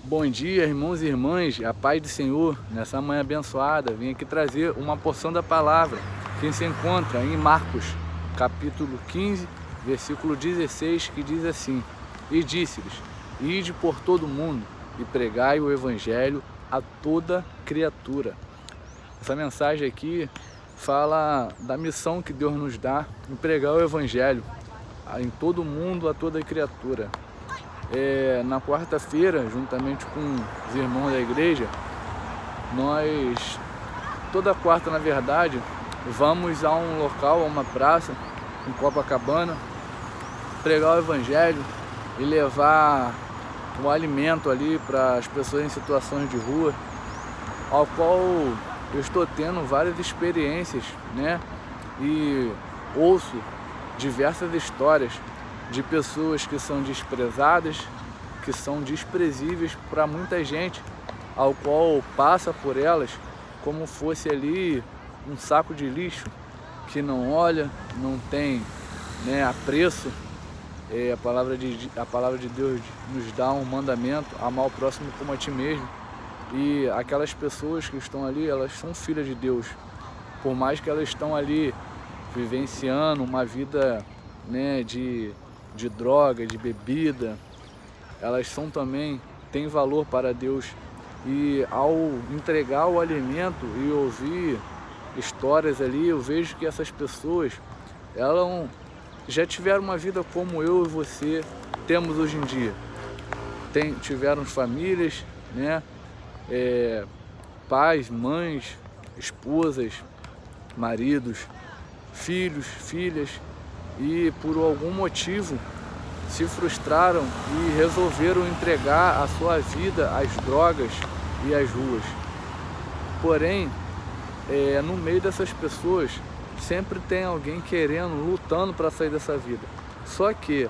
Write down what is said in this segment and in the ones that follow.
Bom dia, irmãos e irmãs, a paz do Senhor. Nessa manhã abençoada, vim aqui trazer uma porção da palavra que se encontra em Marcos, capítulo 15, versículo 16, que diz assim: E disse-lhes: Ide por todo o mundo e pregai o evangelho a toda criatura. Essa mensagem aqui fala da missão que Deus nos dá em pregar o evangelho em todo o mundo, a toda criatura. Na quarta-feira, juntamente com os irmãos da igreja, nós, toda quarta na verdade, vamos a um local, a uma praça, em Copacabana, pregar o evangelho e levar o alimento ali para as pessoas em situações de rua, ao qual eu estou tendo várias experiências, né? E ouço diversas histórias de pessoas que são desprezadas, que são desprezíveis para muita gente, ao qual passa por elas como fosse ali um saco de lixo, que não olha, não tem, né, apreço. A palavra de Deus nos dá um mandamento: amar o próximo como a ti mesmo. E aquelas pessoas que estão ali, elas são filhas de Deus, por mais que elas estão ali vivenciando uma vida, né, de droga, de bebida, elas são também, têm valor para Deus. E ao entregar o alimento e ouvir histórias ali, eu vejo que essas pessoas, elas já tiveram uma vida como eu e você temos hoje em dia. Tiveram famílias, né? Pais, mães, esposas, maridos, filhos, filhas, e por algum motivo se frustraram e resolveram entregar a sua vida às drogas e às ruas. Porém, no meio dessas pessoas sempre tem alguém querendo, lutando para sair dessa vida. Só que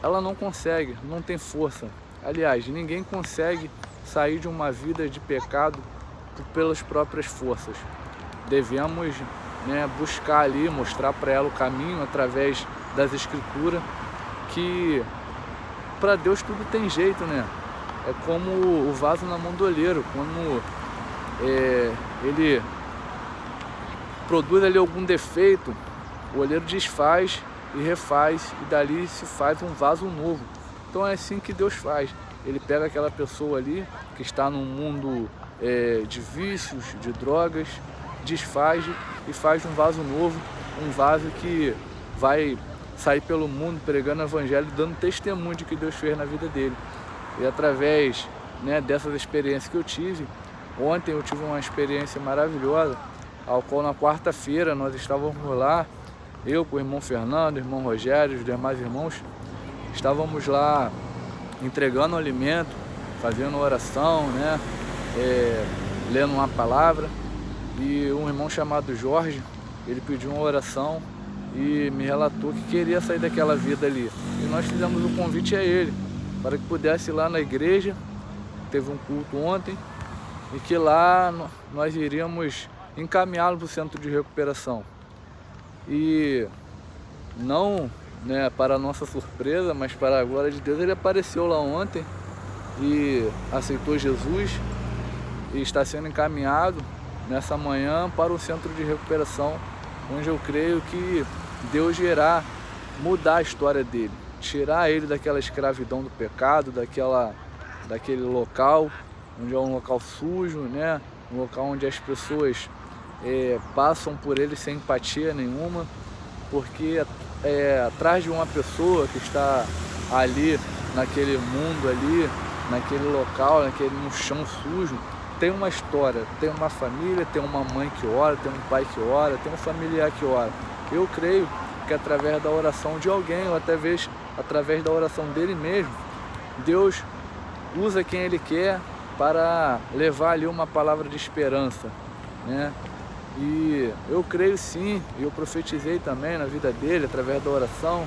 ela não consegue, não tem força. Aliás, ninguém consegue sair de uma vida de pecado pelas próprias forças. Devemos, né, buscar ali, mostrar para ela o caminho através das escrituras, que para Deus tudo tem jeito, né? É como o vaso na mão do oleiro, quando ele produz ali algum defeito, o oleiro desfaz e refaz, e dali se faz um vaso novo. Então é assim que Deus faz. Ele pega aquela pessoa ali que está num mundo de vícios, de drogas, desfaz e faz um vaso novo, um vaso que vai sair pelo mundo pregando o evangelho, dando testemunho de que Deus fez na vida dele. E através, né, dessas experiências que eu tive, ontem eu tive uma experiência maravilhosa, ao qual na quarta-feira nós estávamos lá, eu com o irmão Fernando, o irmão Rogério, os demais irmãos, estávamos lá entregando o alimento, fazendo oração, né, lendo uma palavra, e um irmão chamado Jorge, ele pediu uma oração e me relatou que queria sair daquela vida ali. E nós fizemos um convite a ele, para que pudesse ir lá na igreja. Teve um culto ontem, e que lá nós iríamos encaminhá-lo para o centro de recuperação. E não, né, para a nossa surpresa, mas para a glória de Deus, ele apareceu lá ontem e aceitou Jesus e está sendo encaminhado nessa manhã para o centro de recuperação, onde eu creio que Deus irá mudar a história dele, tirar ele daquela escravidão do pecado, daquele local, onde é um local sujo, né? Um local onde as pessoas passam por ele sem empatia nenhuma, porque atrás de uma pessoa que está ali, naquele mundo ali, naquele local, no chão sujo, tem uma história, tem uma família, tem uma mãe que ora, tem um pai que ora, tem um familiar que ora. Eu creio que através da oração de alguém, ou até mesmo através da oração dele mesmo, Deus usa quem Ele quer para levar ali uma palavra de esperança, né? E eu creio sim, e eu profetizei também na vida dele através da oração.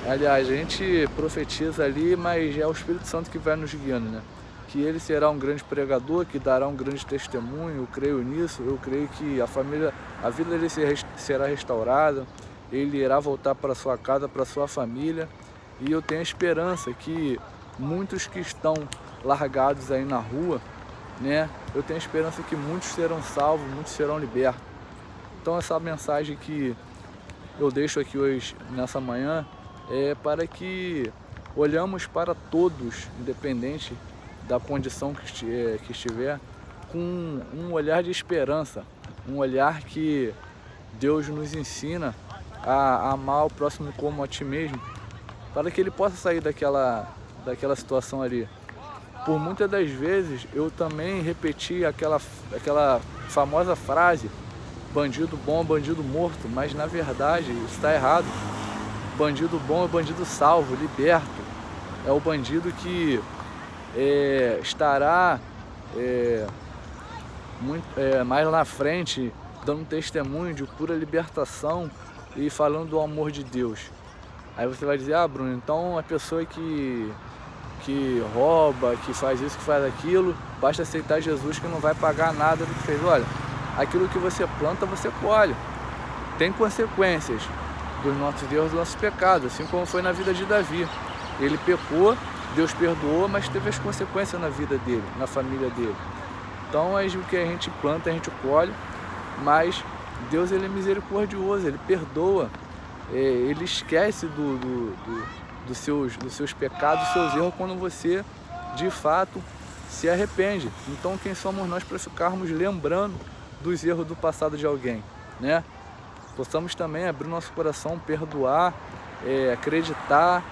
Aliás, a gente profetiza ali, mas é o Espírito Santo que vai nos guiando, né? Que ele será um grande pregador, que dará um grande testemunho. Eu creio nisso. Eu creio que a vida dele será restaurada, ele irá voltar para sua casa, para sua família, e eu tenho a esperança que muitos que estão largados aí na rua, né? Eu tenho esperança que muitos serão salvos, muitos serão libertos. Então essa mensagem que eu deixo aqui hoje, nessa manhã, é para que olhamos para todos, independente da condição que estiver, com um olhar de esperança, um olhar que Deus nos ensina a amar o próximo como a ti mesmo, para que ele possa sair daquela situação ali. Por muitas das vezes eu também repeti aquela famosa frase: bandido bom é bandido morto, mas na verdade isso está errado. Bandido bom é bandido salvo, liberto. É o bandido que estará mais lá na frente dando testemunho de pura libertação e falando do amor de Deus. Aí você vai dizer: ah, Bruno, então a pessoa que rouba, que faz isso, que faz aquilo, basta aceitar Jesus que não vai pagar nada do que fez. Olha, aquilo que você planta, você colhe. Tem consequências dos nossos erros, dos nossos pecados, assim como foi na vida de Davi. Ele pecou, Deus perdoou, mas teve as consequências na vida dele, na família dele. Então, o que a gente planta, a gente colhe, mas Deus, ele é misericordioso, ele perdoa, ele esquece dos seus pecados, dos seus erros, quando você, de fato, se arrepende. Então, quem somos nós para ficarmos lembrando dos erros do passado de alguém, né? Possamos também abrir nosso coração, perdoar, acreditar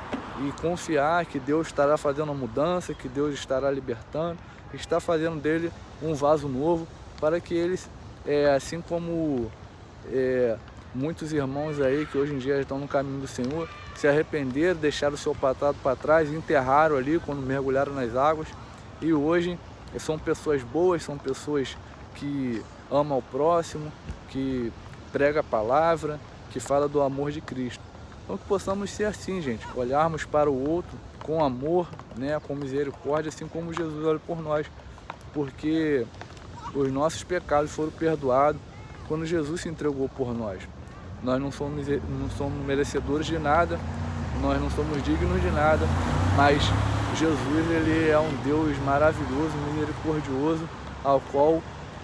e confiar que Deus estará fazendo uma mudança, que Deus estará libertando, que está fazendo dele um vaso novo, para que eles, assim como muitos irmãos aí que hoje em dia estão no caminho do Senhor, se arrependeram, deixaram o seu passado para trás, enterraram ali quando mergulharam nas águas, e hoje são pessoas boas, são pessoas que amam o próximo, que prega a palavra, que fala do amor de Cristo. Então que possamos ser assim, gente, olharmos para o outro com amor, né, com misericórdia, assim como Jesus olha por nós, porque os nossos pecados foram perdoados quando Jesus se entregou por nós. Nós não somos merecedores de nada, nós não somos dignos de nada, mas Jesus, ele é um Deus maravilhoso, misericordioso, ao qual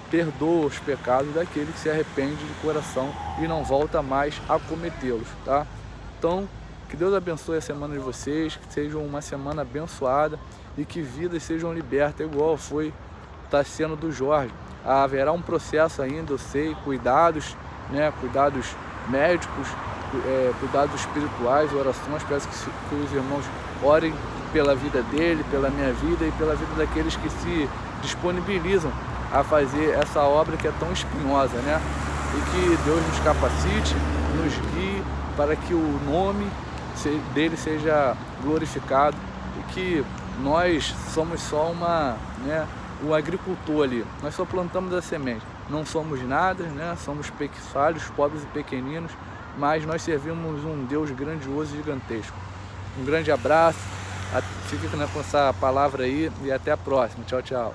perdoa os pecados daquele que se arrepende de coração e não volta mais a cometê-los, tá? Então, que Deus abençoe a semana de vocês, que seja uma semana abençoada e que vidas sejam libertas, igual está sendo do Jorge. Haverá um processo ainda, eu sei, cuidados, né, cuidados médicos, cuidados espirituais, orações. Peço que os irmãos orem pela vida dele, pela minha vida e pela vida daqueles que se disponibilizam a fazer essa obra que é tão espinhosa, né? E que Deus nos capacite, nos guie para que o nome dele seja glorificado e que nós somos só um agricultor ali, nós só plantamos a semente, não somos nada, né? Somos falhos, pobres e pequeninos, mas nós servimos um Deus grandioso e gigantesco. Um grande abraço, fique com essa palavra aí e até a próxima. Tchau, tchau.